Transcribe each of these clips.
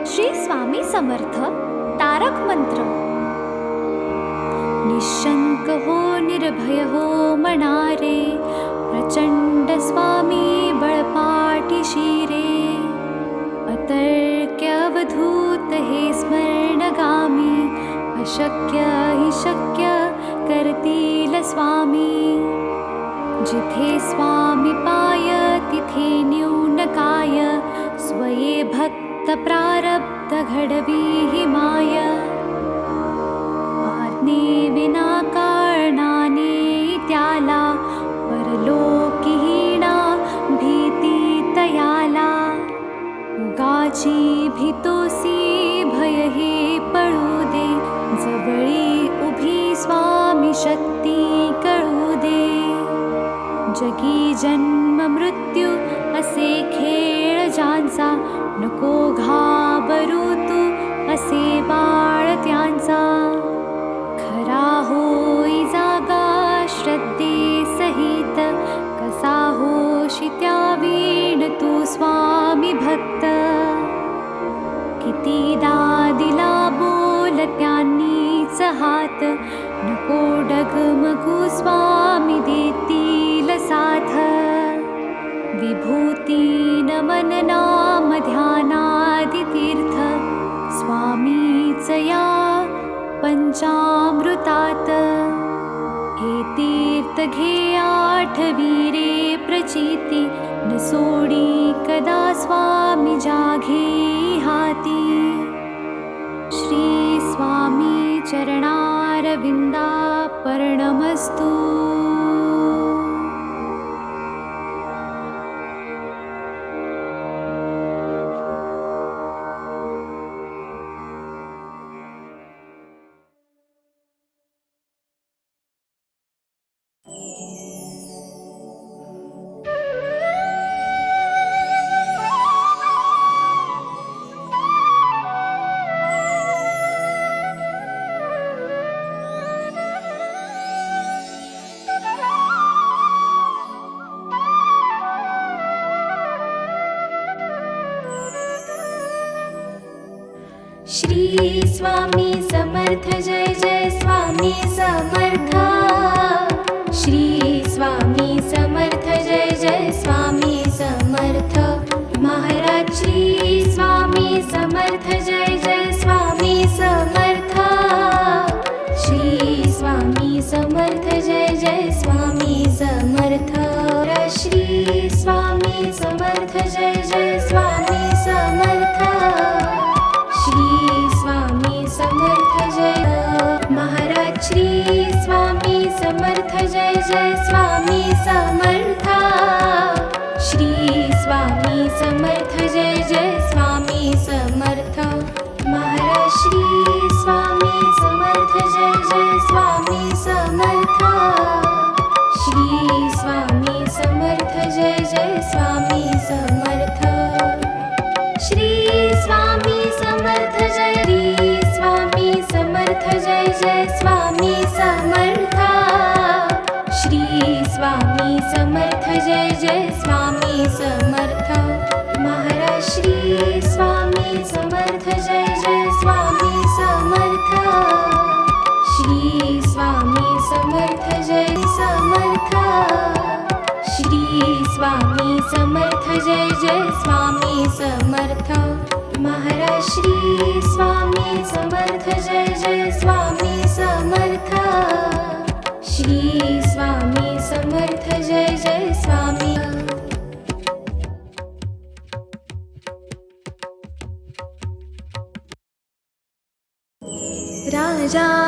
श्री स्वामी समर्थ तारक मंत्र. निशंक हो निर्भय हो मनारे, प्रचंड स्वामी बळपाठी शिरे. अतर्क्य अवधूत हे स्मरणगामी, अशक्य हि शक्य करतील स्वामी. जिथे स्वामी पाय तिथे न्यून काय, स्वये भक्त प्रारब्ध घडवी हि माय. आज्ञे विना कारणाने त्याला, परलोकीहीणा भीती तयाला. उगाची भीतोसी भय हे पळू दे, जवळी उभी स्वामी शक्ती कळू दे. जगी जन्म मृत्यू असे खेळ ज्यांचा, नको घाबरू तू असे बाळ त्यांचा. खरा होई जागा श्रद्धे सहित, कसा होशी त्या वीण तू स्वामी भक्त. कितीदा दिला बोल त्यांनीच हात, नको डगमगू स्वामी देतील साथ. विभूतीन मन नाम ध्यानादि तीर्थ, स्वामीच या पंचामृतात. हे तीर्थ घे आठवी रे प्रचिती, न सोडी कदा स्वामी जाघे हाती. श्री स्वामी चरणारविंदा पर्णमस्तु. श्री स्वामी समर्थ जय जय स्वामी समर्थ. श्री स्वामी समर्थ जय जय स्वामी समर्थ. महाराज श्री स्वामी समर्थ जय जय स्वामी समर्थ. श्री स्वामी समर्थ जय जय स्वामी समर्थ. श्री स्वामी समर्थ जय जय स्वामी समर्थ. श्री स्वामी समर्थ जय. महाराज श्री स्वामी समर्थ जय जय स्वामी समर्थ. श्री स्वामी समर्थ जय जय स्वामी समर्थ. महाराज श्री स्वामी समर्थ जय जय स्वामी समर्थ. श्री स्वामी समर्थ जय जय स्वामी समर्थ. श्री स्वामी समर्थ जय. श्री स्वामी समर्थ जय जय स्वामी समर्थ. श्री स्वामी समर्थ जय जय स्वामी समर्थ. महाराज श्री स्वामी समर्थ जय जय स्वामी समर्थ. श्री स्वामी समर्थ जय समर्थ. श्री स्वामी समर्थ जय जय स्वामी समर्थ. महाराज श्री स्वामी समर्थ जय जय स्वामी समर्थ. श्री स्वामी समर्थ जय जय स्वामी.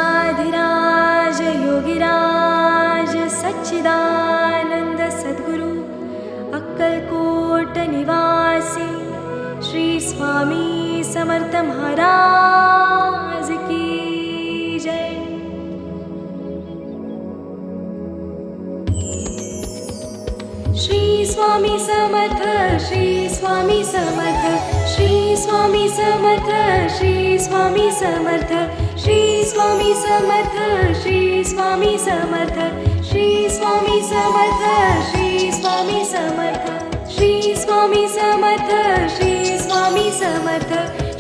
राजाधिराज योगिराज सच्चिदानंद सद्गुरु, अक्कलकोट निवासी श्री स्वामी समर्थ महाराज की जय. श्री स्वामी समर्थ. श्री स्वामी समर्थ. श्री स्वामी समर्थ. श्री स्वामी समर्थ. श्री स्वामी समर्थ. श्री स्वामी समर्थ. श्री स्वामी समर्थ. श्री स्वामी समर्थ. श्री स्वामी समर्थ. श्री स्वामी समर्थ.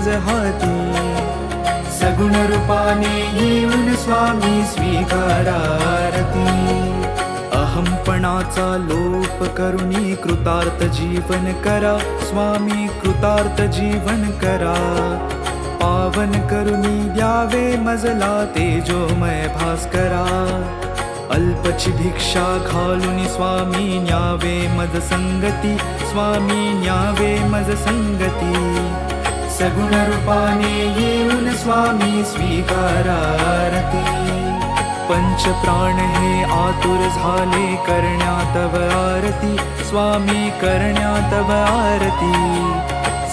मज हाती. सगुण रूपाने येऊन स्वामी स्वीकारा आरती. अहंपणाचा लोप करुणी कृतार्थ जीवन करा. स्वामी कृतार्थ जीवन करा. पावन करुणी द्यावे मजला तेजोमय भास्करा. अल्पची भिक्षा घालून स्वामी न्यावे मज संगती. स्वामी न्यावे मज संगती. सगुण रूपाने येऊन स्वामी स्वीकारा आरती. पंच प्राण हे आतुर झाले करण्या तव आरती. स्वामी करण्या तव आरती.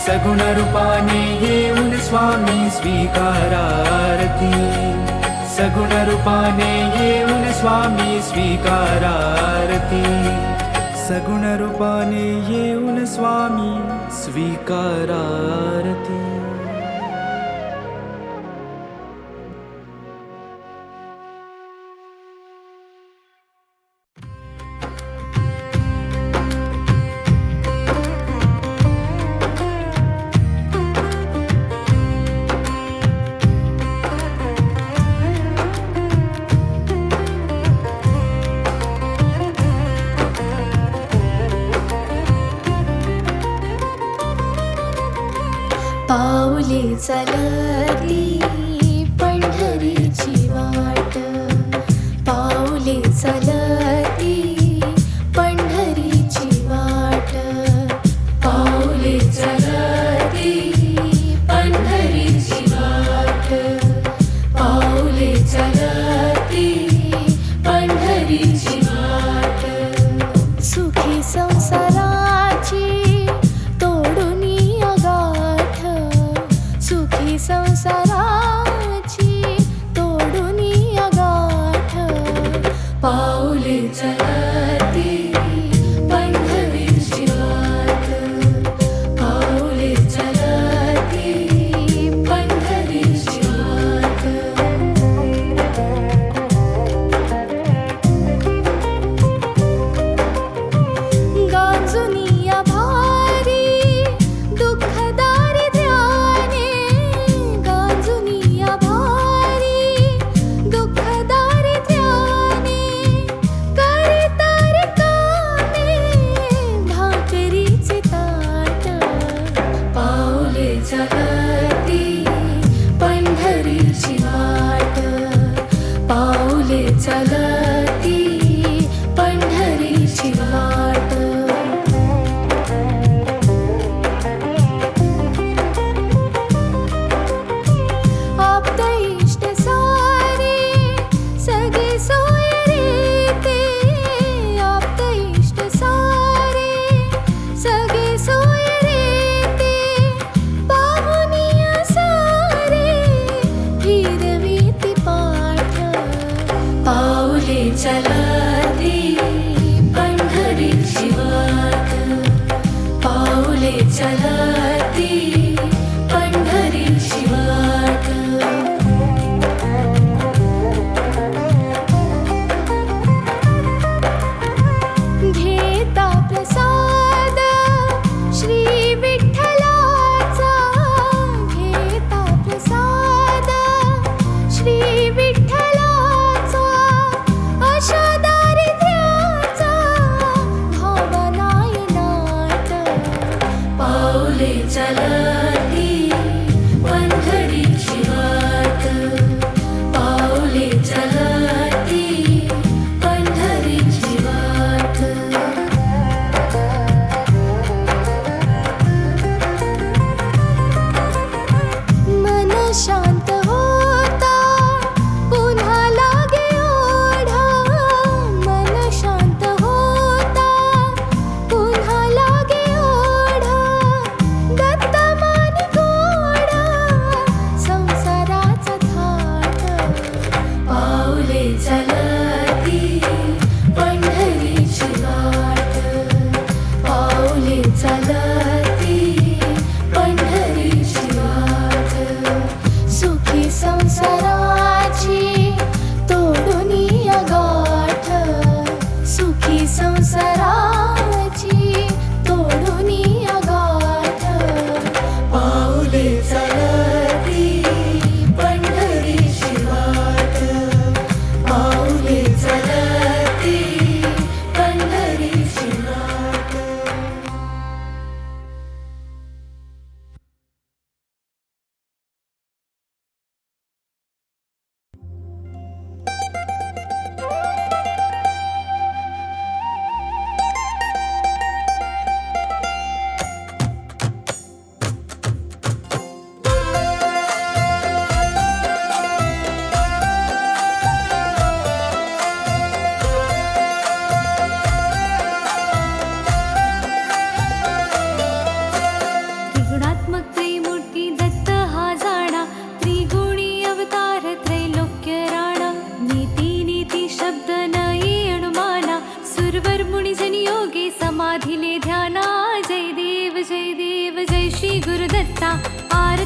सगुण रूपाने येऊन स्वामी स्वीकारा आरती. सगुण रूपाने येऊन स्वामी स्वीकारा आरती. सगुण रूपाने येऊन स्वामी स्वीकारा आरती. पाऊले चलती पंढरीची वाट. पाऊले चलती पंढरीची वाट. पाऊले चलती पंढरीची वाट. पाऊले चलती पंढरीची वाट. सुखी संसाराची संसाराची तोडून गाठ. पाऊले चलती पंढरीची वाट. पाऊले चलती पंढरीची वाट. गांजुनिया भारी दुःखदारी ध्याने. गांजुनिया भारी दुःखदारी ध्याने. करितारी कामे भाकरीचे ताट. पाऊले चलती पंढरीची वाट. पाऊले चलती पंढरीची वाट. आप्त इष्ट सारे सगळे सोय रे ते. आप्त इष्ट सारे सगळे सोय रे ते. पाहुनिया सारे फिरवीती पाठ. पाऊले चलती पंढरीची वाट. पाऊले चलती पंढरीची वाट. घेता प्रसाद श्री विठ्ठलाचा. घेता प्रसाद श्री विठ्ठलाचा. अशा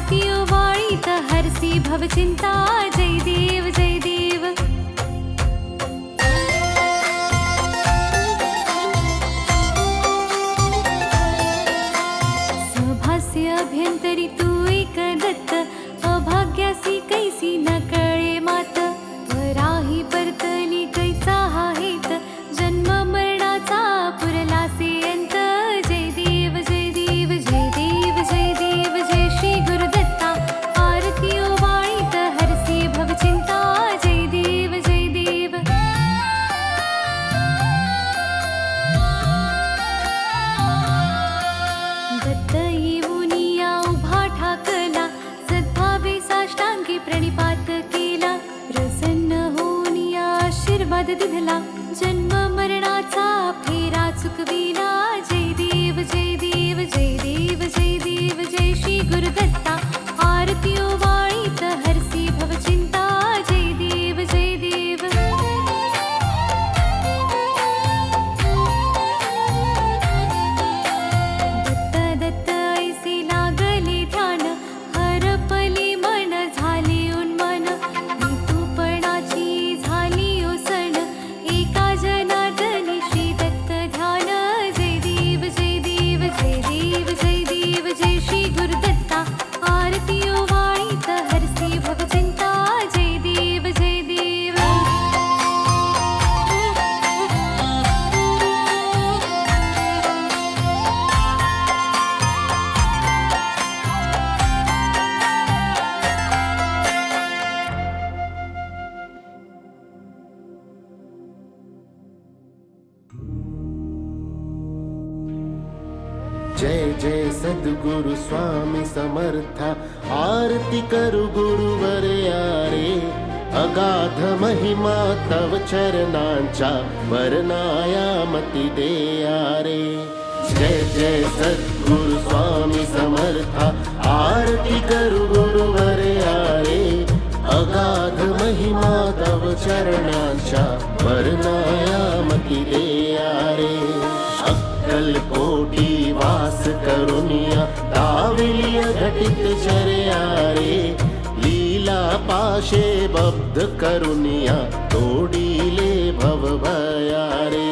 आरती ओवाळीत हरसी भवचिंता जय देव जय देव सभास्य अभ्यंतरी तू एक दत्त अभाग्यासी कैसी न कळे मात वराही परतली कैचा हा हेत जन्म मरणाचा पुरलासे अंत जय देव जय देव जय देव जय देव जय श्री गुरुदत्ता आरती ओवाळीत हरसी भवचिंता जय देव जय देव दत्त येऊनिया उभा ठाकला सद्भावे साष्टांगी प्रणिपात केला प्रसन्न होऊनिया आशीर्वाद दिधला जन्म मरणाचा फेरा चुकविला जय देव जय देव जय देव जय देव जय श्री गुरुदत्ता आरती ओवाळीत हरसी भवचिंता जय देव जय देव दत्त दत्त ऐसे लागले ध्यान हरपली मन झाले उन्मन ऋतुपणाची झाली ओसण एका जनार्दनी श्री दत्त ध्यान जय देव जय देव जय देव जय देव जय श्री गुरुदत्ता आरती ओवाळीत हरसी भवचिंता जय देव जय देव जय जय सद्गुरु स्वामी समर्था आरती करु गुरुवर यारे अगाध महिमा तव चरणांच्या वर्णायामती दे यारे जय जय सद्गुरु स्वामी समर्था आरती करु गुरुवर यारे अगाध महिमा तव चरणांच्या वर्णायामती दे यारे अक्कलकोटी वास करुनिया दाविलिय घटित चर्यारे लीला पाशे बब्ध करुनिया तोडीले भव भयारे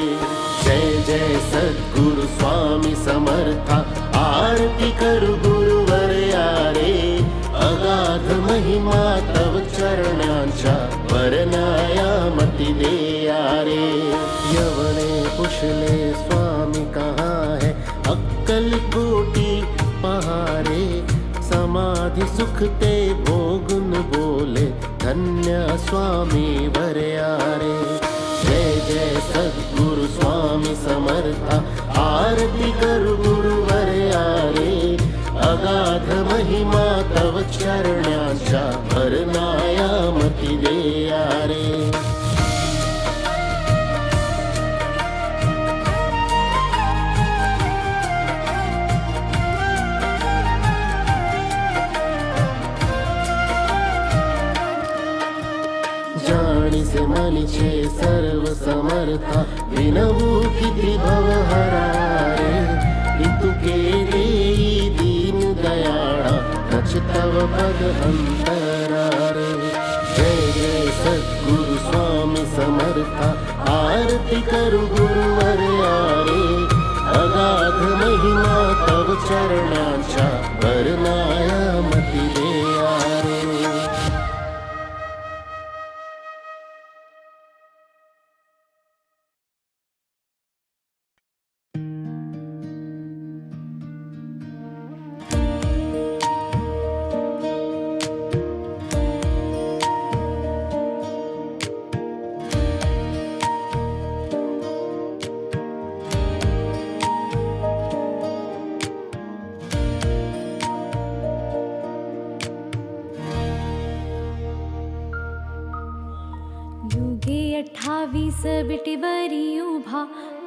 जय जय सद्गुरु स्वामी समर्था आरती करु गुरुवर यारे अगाध महिमा तव चरणांच्या वर्णायामती दे यारे यवने पुछले स्वामी कहाँ है अक्कल कोटी पहारे समाधि सुख ते भोगुन बोले धन्य स्वामी वरयारे जय जय सद्गुरु स्वामी समर्था आरती करु गुरुवर यारे अगाध महिमा तव चरणांच्या वर्णायामती दे यारे जाणीसे मनीचे सर्व समर्था विनवू किती भवहरारे इतुके देई दीन दयाळा नच तव पद अंतरारे जय जय सद्गुरु स्वामी समर्था आरती करु गुरुवर यारे अगाध महिमा तव चरणांच्या वर्णायामती दे यारे युगे 28 बिटीवरी उभा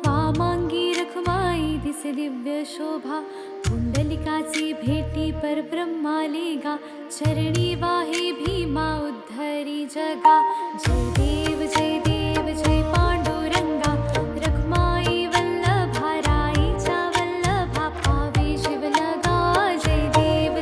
वामांगी रखमाई दिसे दिव्य शोभा कुंडलिकाची भेटी पर ब्रह्माले गा चरणी वाहे भीमा उद्धरी जगा जय देव जय पांडुरंगा रखमाई वल्लभा राईचा वल्लभा पावे शिवलगा जय देव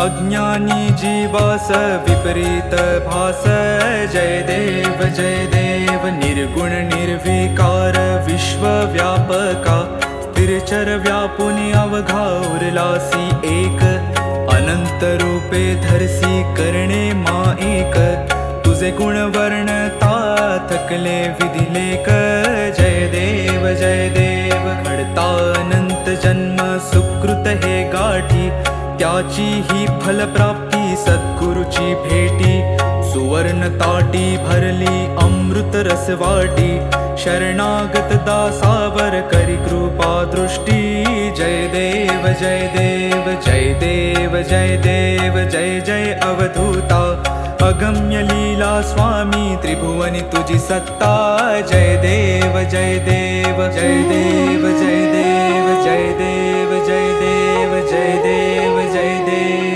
अज्ञानी जीवास विपरीत भास जय देव निर्गुण निर्विकार विश्वव्यापका स्थिरचर व्यापुनी अवघा उरलासी एक अनंत रूपे धरसी करणे मा एक तुझे गुण वर्णता थकले विधिलेख जय देव घडता अनंत जन्म सुकृत हे गाठी त्याची ही फलप्राप्ती सद्गुरुची भेटी सुवर्ण ताटी भरली अमृत रसवाटी शरणागत दासावर करी कृपा दृष्टी जय देव जय देव जय देव जय देव जय जय अवधूता अगम्य लीला स्वामी त्रिभुवनी तुझी सत्ता जय देव जय देव जय देव जय देव जय देव जय देव जय देव जय देव